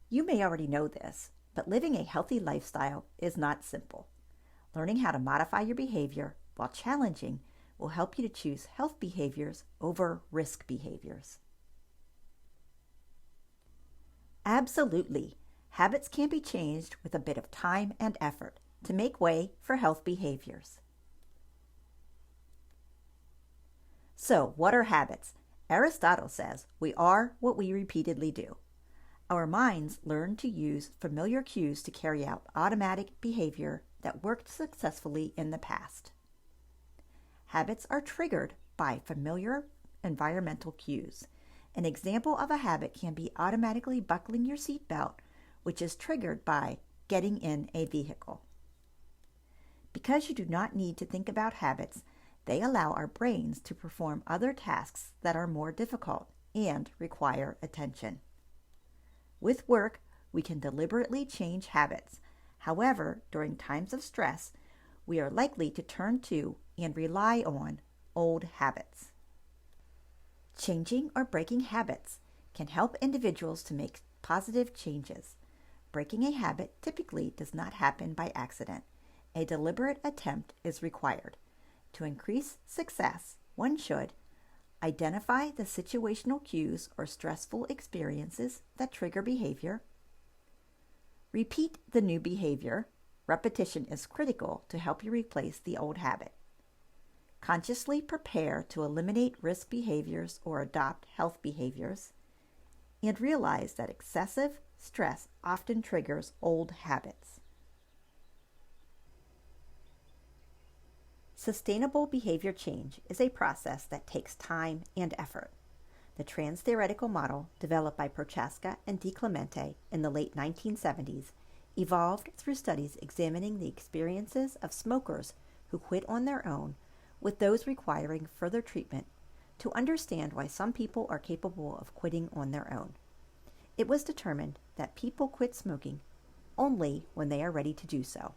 You may already know this, but living a healthy lifestyle is not simple. Learning how to modify your behavior while challenging will help you to choose health behaviors over risk behaviors. Absolutely. Habits can be changed with a bit of time and effort to make way for health behaviors. So, what are habits? Aristotle says we are what we repeatedly do. Our minds learn to use familiar cues to carry out automatic behavior that worked successfully in the past. Habits are triggered by familiar environmental cues. An example of a habit can be automatically buckling your seatbelt, which is triggered by getting in a vehicle. Because you do not need to think about habits, they allow our brains to perform other tasks that are more difficult and require attention. With work, we can deliberately change habits. However, during times of stress, we are likely to turn to and rely on old habits. Changing or breaking habits can help individuals to make positive changes. Breaking a habit typically does not happen by accident. A deliberate attempt is required. To increase success, one should identify the situational cues or stressful experiences that trigger behavior. Repeat the new behavior. Repetition is critical to help you replace the old habit. Consciously prepare to eliminate risk behaviors or adopt health behaviors. And realize that excessive stress often triggers old habits. Sustainable behavior change is a process that takes time and effort. The trans-theoretical model, developed by Prochaska and DiClemente in the late 1970s, evolved through studies examining the experiences of smokers who quit on their own with those requiring further treatment to understand why some people are capable of quitting on their own. It was determined that people quit smoking only when they are ready to do so.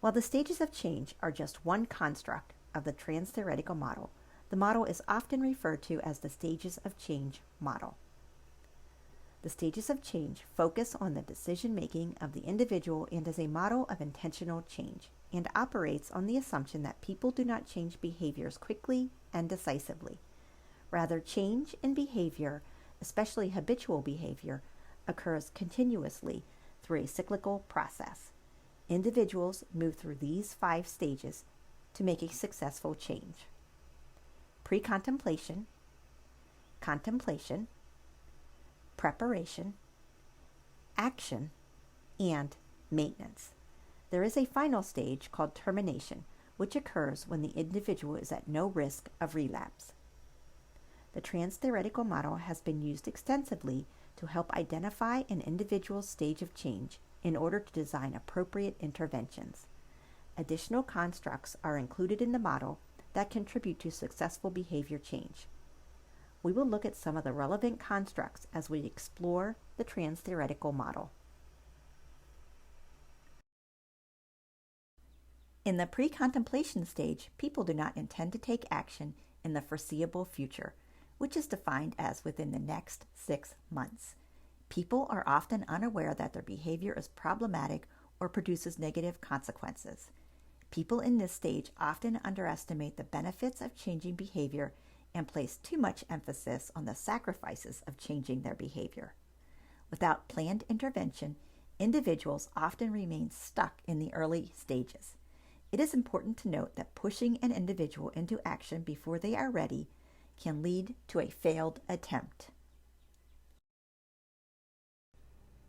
While the stages of change are just one construct of the trans-theoretical model, the model is often referred to as the stages of change model. The stages of change focus on the decision-making of the individual and is a model of intentional change, and operates on the assumption that people do not change behaviors quickly and decisively. Rather, change in behavior, especially habitual behavior, occurs continuously through a cyclical process. Individuals move through these 5 stages to make a successful change: pre-contemplation, contemplation, preparation, action, and maintenance. There is a final stage called termination, which occurs when the individual is at no risk of relapse. The trans-theoretical model has been used extensively to help identify an individual's stage of change in order to design appropriate interventions. Additional constructs are included in the model that contribute to successful behavior change. We will look at some of the relevant constructs as we explore the trans-theoretical model. In the pre-contemplation stage, people do not intend to take action in the foreseeable future, which is defined as within the next 6 months. People are often unaware that their behavior is problematic or produces negative consequences. People in this stage often underestimate the benefits of changing behavior and place too much emphasis on the sacrifices of changing their behavior. Without planned intervention, individuals often remain stuck in the early stages. It is important to note that pushing an individual into action before they are ready can lead to a failed attempt.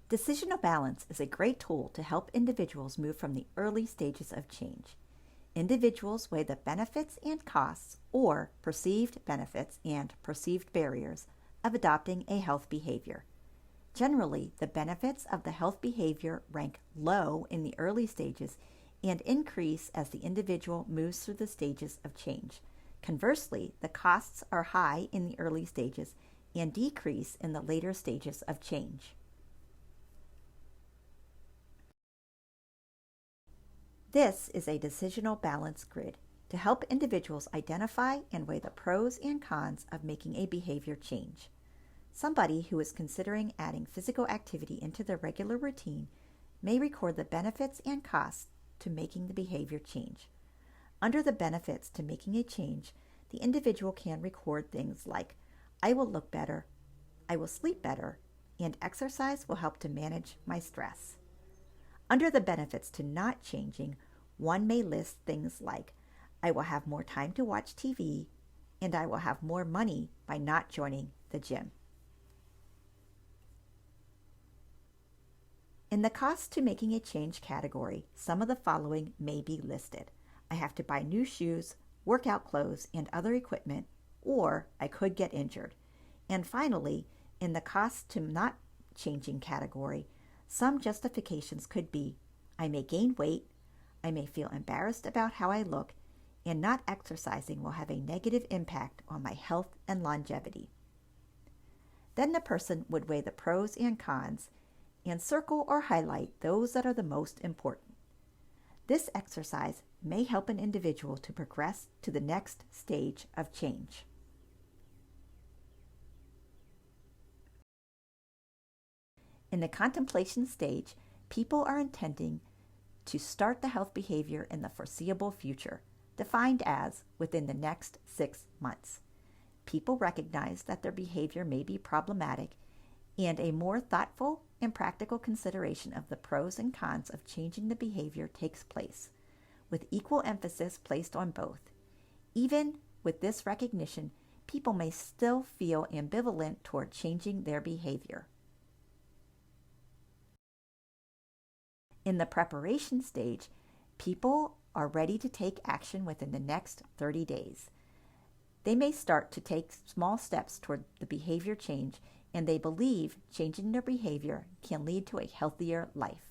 Decisional balance is a great tool to help individuals move from the early stages of change. Individuals weigh the benefits and costs, or perceived benefits and perceived barriers, of adopting a health behavior. Generally, the benefits of the health behavior rank low in the early stages and increase as the individual moves through the stages of change. Conversely, the costs are high in the early stages and decrease in the later stages of change. This is a decisional balance grid to help individuals identify and weigh the pros and cons of making a behavior change. Somebody who is considering adding physical activity into their regular routine may record the benefits and costs to making the behavior change. Under the benefits to making a change, the individual can record things like, I will look better, I will sleep better, and exercise will help to manage my stress. Under the benefits to not changing, one may list things like, I will have more time to watch TV, and I will have more money by not joining the gym. In the cost to making a change category, some of the following may be listed. I have to buy new shoes, workout clothes, and other equipment, or I could get injured. And finally, in the cost to not changing category, some justifications could be, I may gain weight, I may feel embarrassed about how I look, and not exercising will have a negative impact on my health and longevity. Then the person would weigh the pros and cons and circle or highlight those that are the most important. This exercise may help an individual to progress to the next stage of change. In the contemplation stage, people are intending to start the health behavior in the foreseeable future, defined as within the next 6 months. People recognize that their behavior may be problematic, and a more thoughtful and practical consideration of the pros and cons of changing the behavior takes place, with equal emphasis placed on both. Even with this recognition, people may still feel ambivalent toward changing their behavior. In the preparation stage, people are ready to take action within the next 30 days. They may start to take small steps toward the behavior change, and they believe changing their behavior can lead to a healthier life.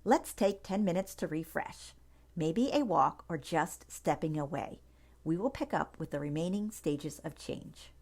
Let's take 10 minutes to refresh, maybe a walk or just stepping away. We will pick up with the remaining stages of change.